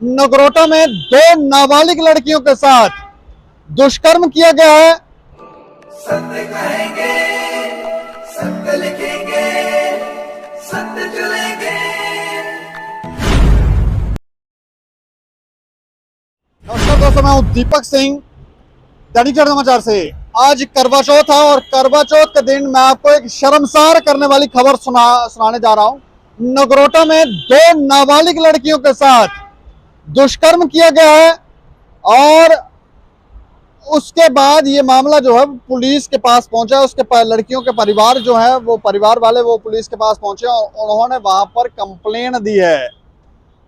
नगरोटा में दो नाबालिग लड़कियों के साथ दुष्कर्म किया गया है। सत्य कहेंगे, सत्य लिखेंगे, सत्य चलेंगे। नमस्कार दोस्तों, मैं हूं दीपक सिंह, दैनिक जागरण समाचार से। आज करवा चौथ है और करवा चौथ के दिन मैं आपको एक शर्मसार करने वाली खबर सुनाने जा रहा हूं। नगरोटा में दो नाबालिग लड़कियों के साथ दुष्कर्म किया गया है और उसके बाद ये मामला जो है पुलिस के पास पहुंचा है। उसके लड़कियों के परिवार जो है वो परिवार वाले वो पुलिस के पास पहुंचे और उन्होंने वहां पर कंप्लेन दी है।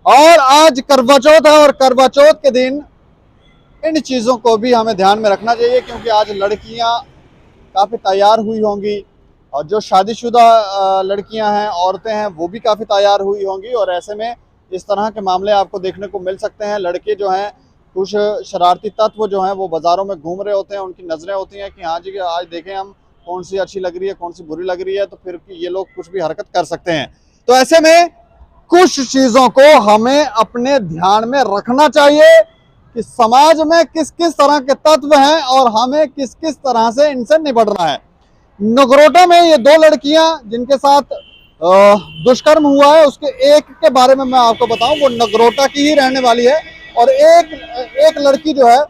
और आज करवा चौथ है और करवा चौथ के दिन इन चीज़ों को भी हमें ध्यान में रखना चाहिए, क्योंकि आज लड़कियां काफ़ी तैयार हुई होंगी और जो शादीशुदा लड़कियां हैं, औरतें हैं, वो भी काफ़ी तैयार हुई होंगी। और ऐसे में इस तरह के मामले आपको देखने को मिल सकते हैं। लड़के जो हैं, कुछ शरारती तत्व जो हैं वो बाज़ारों में घूम रहे होते हैं। उनकी नज़रें होती हैं कि हाँ जी, आज देखें हम कौन सी अच्छी लग रही है, कौन सी बुरी लग रही है, तो फिर ये लोग कुछ भी हरकत कर सकते हैं। तो ऐसे में कुछ चीज़ों को हमें अपने ध्यान में रखना चाहिए कि समाज में किस किस तरह के तत्व हैं और हमें किस किस तरह से इनसे निपटना है। नगरोटा में ये दो लड़कियां जिनके साथ दुष्कर्म हुआ है, उसके एक के बारे में मैं आपको बताऊं, वो नगरोटा की ही रहने वाली है। और एक लड़की जो है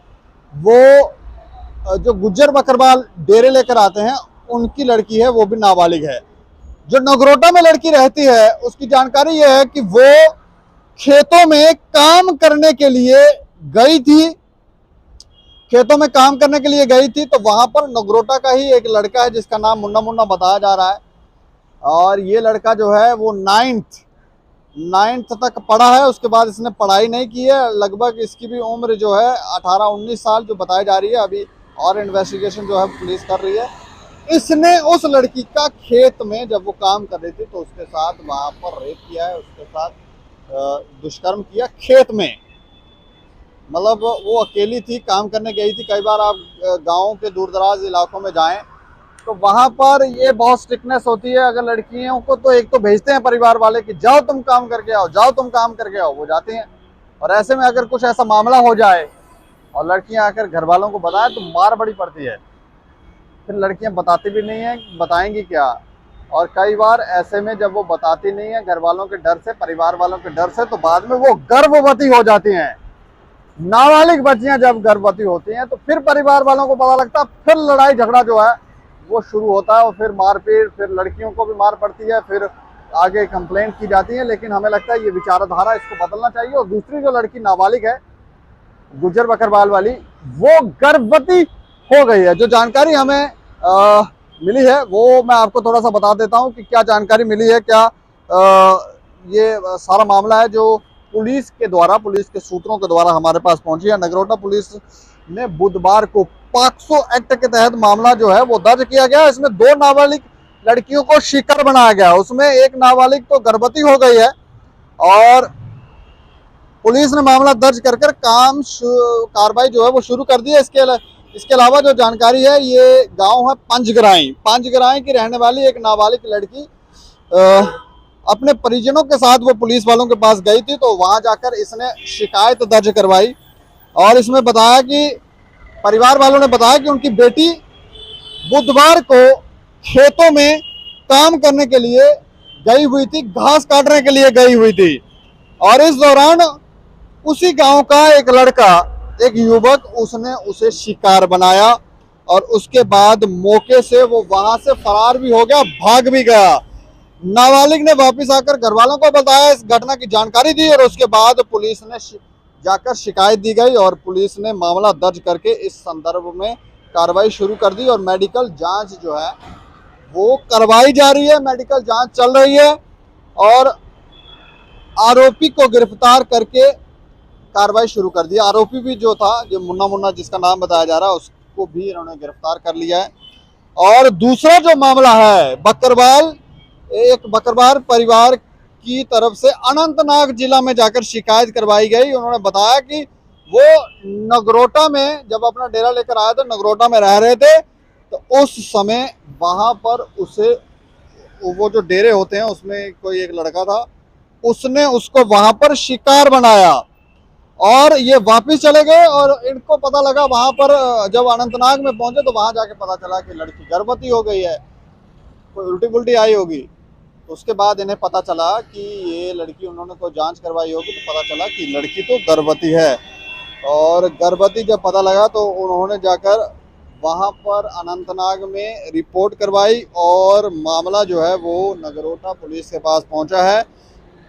वो जो गुज्जर बकरवाल डेरे लेकर आते हैं उनकी लड़की है, वो भी नाबालिग है। जो नगरोटा में लड़की रहती है उसकी जानकारी यह है कि वो खेतों में काम करने के लिए गई थी। खेतों में काम करने के लिए गई थी तो वहां पर नगरोटा का ही एक लड़का है जिसका नाम मुन्ना मुन्ना बताया जा रहा है। और ये लड़का जो है वो नाइन्थ तक पढ़ा है। उसके बाद इसने पढ़ाई नहीं की है। लगभग इसकी भी उम्र जो है 18-19 साल जो बताई जा रही है अभी, और इन्वेस्टिगेशन जो है पुलिस कर रही है। इसने उस लड़की का खेत में जब वो काम कर रही थी तो उसके साथ वहां पर रेप किया है, उसके साथ दुष्कर्म किया खेत में। मतलब वो अकेली थी, काम करने गई थी। कई बार आप गाँव के दूर दराज इलाकों में जाएं तो वहां पर ये बहुत स्ट्रिक्टनेस होती है। अगर लड़कियों को तो एक तो भेजते हैं परिवार वाले कि जाओ तुम काम करके आओ, जाओ तुम काम करके आओ, वो जाती हैं। और ऐसे में अगर कुछ ऐसा मामला हो जाए और लड़कियां आकर घर वालों को बताएं तो मार बड़ी पड़ती है। फिर लड़कियां बताती भी नहीं है, बताएंगी क्या। और कई बार ऐसे में जब वो बताती नहीं है घर वालों के डर से, परिवार वालों के डर से, तो बाद में वो गर्भवती हो जाती हैं। नाबालिग बच्चियां जब गर्भवती होती हैं तो फिर परिवार वालों को पता लगता है, फिर लड़ाई झगड़ा जो है वो शुरू होता है और फिर मारपीट, फिर लड़कियों को भी मार पड़ती है, फिर आगे कंप्लेंट की जाती है। लेकिन हमें लगता है ये विचारधारा इसको बदलना चाहिए। और दूसरी जो लड़की नाबालिग है गुज्जर बकरवाल वाली, वो गर्भवती हो गई है। जो जानकारी हमें मिली है वो मैं आपको थोड़ा सा बता देता हूँ कि क्या जानकारी मिली है, क्या ये सारा मामला है जो पुलिस के द्वारा, पुलिस के सूत्रों के द्वारा हमारे पास पहुंची है। नगरोटा पुलिस ने बुधवार को पॉक्सो एक्ट के तहत मामला जो है वो दर्ज किया गया। इसमें दो नाबालिग लड़कियों को शिकार बनाया गया। उसमें एक नाबालिग तो गर्भवती हो गई है और पुलिस ने मामला दर्ज कर कार्रवाई जो है वो शुरू कर दी है। इसके अलावा जो जानकारी है, ये गांव है पंजगराई की रहने वाली एक नाबालिग लड़की अपने परिजनों के साथ वो पुलिस वालों के पास गई थी। तो वहां जाकर इसने शिकायत दर्ज करवाई और इसमें बताया कि परिवार वालों ने बताया कि उनकी बेटी बुधवार को खेतों में काम करने के लिए गई हुई थी, घास काटने के लिए गई हुई थी। और इस दौरान उसी गांव का एक लड़का, एक युवक, उसने उसे शिकार बनाया और उसके बाद मौके से वो वहां से फरार भी हो गया, भाग भी गया। नाबालिग ने वापस आकर घर वालों को बताया, इस घटना की जानकारी दी और उसके बाद पुलिस ने जाकर शिकायत दी गई और पुलिस ने मामला दर्ज करके इस संदर्भ में कार्रवाई शुरू कर दी। और मेडिकल जांच जो है वो करवाई जा रही है, मेडिकल जांच चल रही है और आरोपी को गिरफ्तार करके कार्रवाई शुरू कर दी। आरोपी भी जो था, जो मुन्ना जिसका नाम बताया जा रहा है, उसको भी इन्होंने गिरफ्तार कर लिया है। और दूसरा जो मामला है एक बकरवाल परिवार की तरफ से अनंतनाग जिला में जाकर शिकायत करवाई गई। उन्होंने बताया कि वो नगरोटा में जब अपना डेरा लेकर आए थे, नगरोटा में रह रहे थे, तो उस समय वहां पर उसे, वो जो डेरे होते हैं उसमें कोई एक लड़का था, उसने उसको वहां पर शिकार बनाया। और ये वापस चले गए और इनको पता लगा वहां पर, जब अनंतनाग में पहुंचे तो वहां जाके पता चला कि लड़की गर्भवती हो गई है, कोई उल्टी पुल्टी आई होगी। तो उसके बाद इन्हें पता चला कि ये लड़की, उन्होंने कोई जांच करवाई होगी तो पता चला कि लड़की तो गर्भवती है। और गर्भवती जब पता लगा तो उन्होंने जाकर वहां पर अनंतनाग में रिपोर्ट करवाई और मामला जो है वो नगरोटा पुलिस के पास पहुंचा है।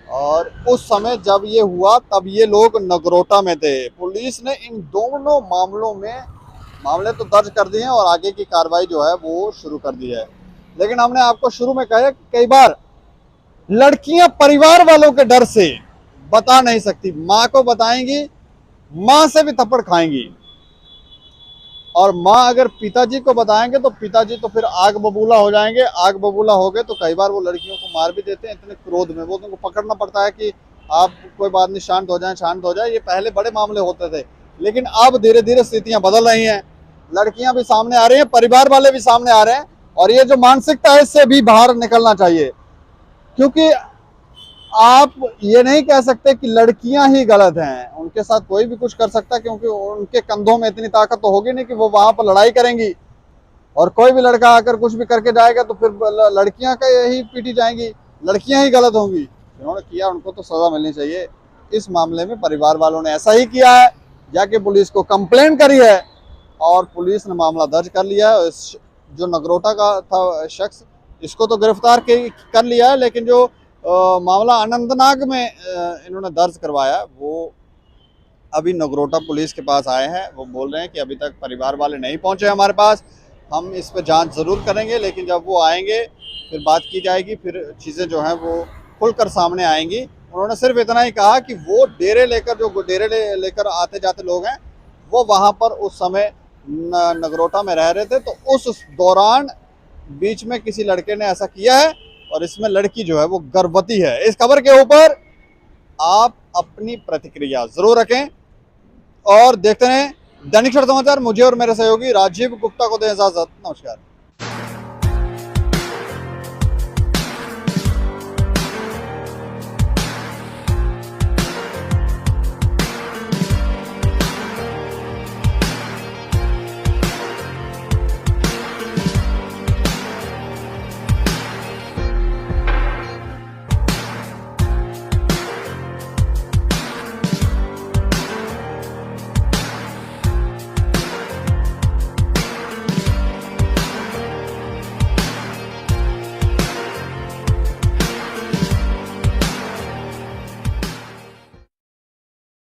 और उस समय जब ये हुआ तब ये लोग नगरोटा में थे। पुलिस ने इन दोनों मामलों में मामले तो दर्ज कर दिए हैं और आगे की कार्रवाई जो है वो शुरू कर दी है। लेकिन हमने आपको शुरू में कहा कि कई बार लड़कियां परिवार वालों के डर से बता नहीं सकती, माँ को बताएंगी, माँ से भी थप्पड़ खाएंगी। और माँ अगर पिताजी को बताएंगे तो पिताजी तो फिर आग बबूला हो जाएंगे। आग बबूला हो गए तो कई बार वो लड़कियों को मार भी देते हैं इतने क्रोध में। वो उनको पकड़ना पड़ता है कि आप कोई बात नहीं, शांत हो जाएं, शांत हो जाए। ये पहले बड़े मामले होते थे, लेकिन अब धीरे धीरे स्थितियां बदल रही हैं। लड़कियां भी सामने आ रही हैं, परिवार वाले भी सामने आ रहे हैं। और ये जो मानसिकता है इससे भी बाहर निकलना चाहिए, क्योंकि आप ये नहीं कह सकते कि लड़कियां ही गलत हैं। उनके साथ कोई भी कुछ कर सकता है, क्योंकि उनके कंधों में इतनी ताकत तो होगी नहीं कि वो वहां पर लड़ाई करेंगी। और कोई भी लड़का आकर कुछ भी करके जाएगा तो फिर लड़कियां का यही पीटी जाएंगी, लड़कियां ही गलत होंगी। जिन्होंने किया उनको तो सजा मिलनी चाहिए। इस मामले में परिवार वालों ने ऐसा ही किया है, जाके पुलिस को कंप्लेंट करी है और पुलिस ने मामला दर्ज कर लिया है। जो नगरोटा का था शख्स, इसको तो गिरफ्तार कर लिया है, लेकिन जो मामला अनंतनाग में इन्होंने दर्ज करवाया वो अभी नगरोटा पुलिस के पास आए हैं। वो बोल रहे हैं कि अभी तक परिवार वाले नहीं पहुंचे हमारे पास, हम इस पर जांच जरूर करेंगे, लेकिन जब वो आएंगे फिर बात की जाएगी, फिर चीज़ें जो हैं वो खुलकर सामने आएंगी। उन्होंने सिर्फ इतना ही कहा कि वो डेरे लेकर आते जाते लोग हैं, वो वहाँ पर उस समय नगरोटा में रह रहे थे, तो उस दौरान बीच में किसी लड़के ने ऐसा किया है और इसमें लड़की जो है वो गर्भवती है। इस खबर के ऊपर आप अपनी प्रतिक्रिया जरूर रखें और देखते रहें दैनिक क्षण समाचार। मुझे और मेरे सहयोगी राजीव गुप्ता को दें इजाजत। नमस्कार।